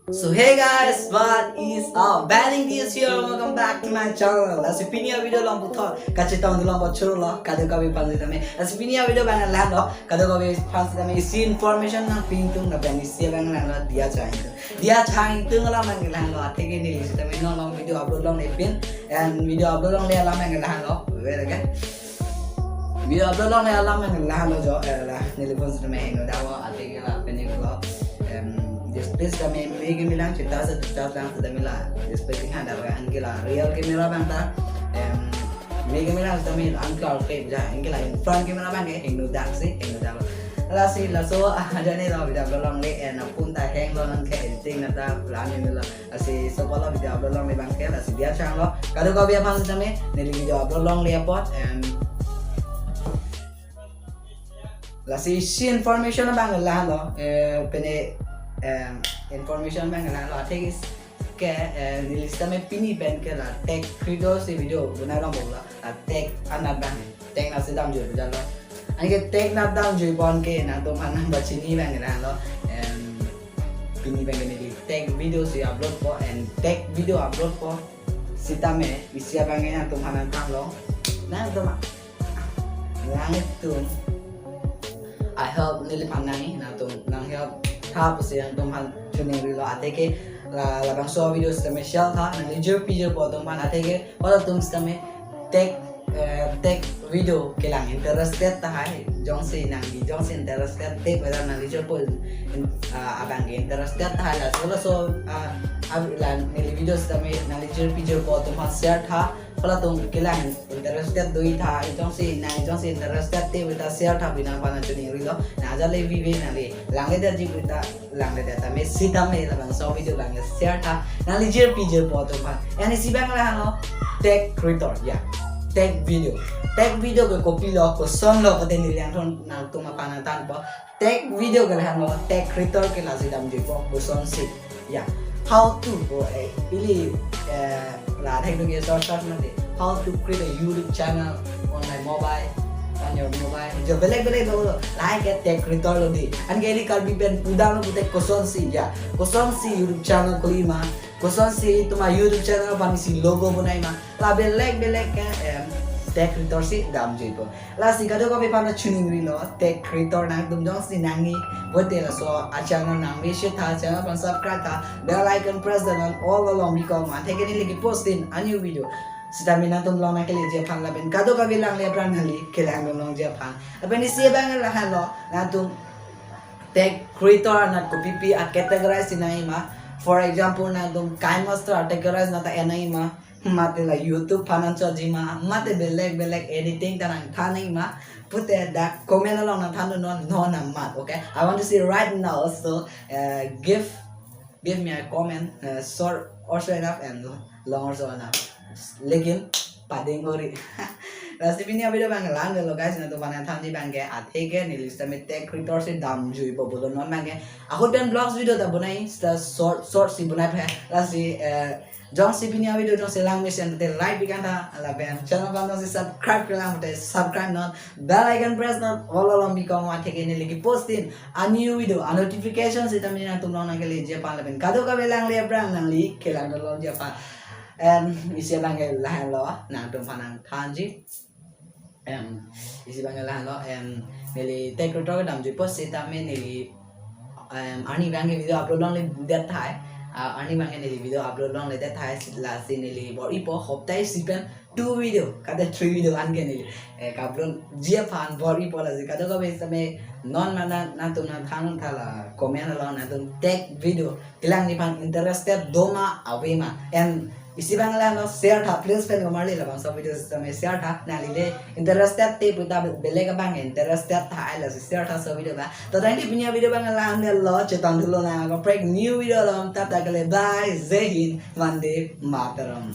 So hey guys, what is up? Banning this here, welcome back to my channel. As if pinia video long buto, kacita on the long botchuro lo, kado kabi pansi tame. As if pinia video bang land lo, kado kabi pansi tame. Isi information nang pintung na bang isi bang land lo dia chain tung lo mang land lo. Take ini list tame no long video upload long epin and video upload long le alam mang land lo. Where again? Video upload long le alam mang land lo jo. Nelipon sa tame hengo dawa ate kala pening lo. Space kami mega milang cerita lang sudah mila space kan ada angkila real camera bang ta mega milang sudah mila angkal flip ja angkila in front camera bang ke hindu dak la so ada ni lo video belong le en pun ta hang lo nang ke editing nata plan ni mila asi so pala video belong le bang ke asi dia chang lo kado ko bia phang sudah me ni video belong le pot la si information bang la lo pene information bang la lo take is ke lista में pini pen ke la tech video से video बना रहा बोला tech anak bang tech na sedang jual jalan ani ke tech na dang jual pon ke na तो mana baca ni bang la lo pini bang ni tech video से upload po and tech video upload po sita में isi bang na तो mana tang lo na तो mak langit tu I help nili panai na to nang help था पसे yang तुम tuning rilo आते के labang so video sistem shell था नंगे जो picture po तुम आते के और तुम sistem tech video के lang interested था है jong se interested tech pada नंगे जो po abang interested था है la so अब नंगे video sistem नंगे जो picture po तुम share था kalau तुम के lang interested doi था jong se interested te pada share था बिना पाना tuning rilo ना जाले vive नंगे lange dar ji kita lange data me sita me labang so video lange share था नंगे जो picture po तुम yani si bang lah no tech creator ya tech video ke copy lo ko song lo ko den liang thon na to ma pana tan po tech video ke lah no tech creator ke la si dam ji po ko song si ya how to go ili la technology short mate how to create a YouTube channel on my mobile on your mobile jo belek lo like tech creator lo di an ke ili kalbi ben pudang lo putek ko song si ya ko song si YouTube channel ko lima ko song si to my YouTube channel bang si logo bunai ma la belek ke tech creator si dam jipo la si kado ko pa na tuning rilo tech creator nang dum jong si nangi bote la so a channel nang me shi tha channel pan subscribe tha bell icon press the on all along because ma take ni lagi posting a new video sida mina tum long na ke le je phan la ben kado ka bilang le pran hali ke lang long je phan apen ni si bang la han lo na tum tech creator na ko pp a categorize sinai ma for example na dum kai master categorize na ta enai ma mate la YouTube financial jima mate belek editing tanang thani ma put that comment along na thanu no na mat okay I want to see right now so give me a comment short also enough and long also enough lekin pading ori recipe ni video bang lang lo guys na to bana thanji bang ke athe ke ni list me tech creator se dam jui bo bolo non bang ke akut ben vlogs video ta bunai short si bunai phe rasi jong si pinia video jong se lang mission te like bikan ta ala ben channel kan se subscribe kelang te subscribe not bell icon press not all along bikong wa theke ne lagi posting a new video a notification se tamni na tum long na ke le je pa la ben kado ka belang le brang nang li kelang do long je pa and isi bang ke la lo na tum phanang thanji isi bang la lo neli tech creator dam je post se tam me neli ani bang ke video upload long le that thai ani bang ke neli video upload long le that thai la si neli body po hoptai sipen 2 video kada 3 video an ke neli kablon je phan body po la si kada ko be same non mana na tum na thanun thala comment lo na tum tech video kilang ni phan interested doma awema and isi bang la no share tha please pen ko marli la bang so video system me share tha na li le interested te puta bele ka bang interested tha ai la share tha so video ba to thank you punya video bang la ne lo chetan dulo na ko break new video la ta ta kale bye jai hind vande mataram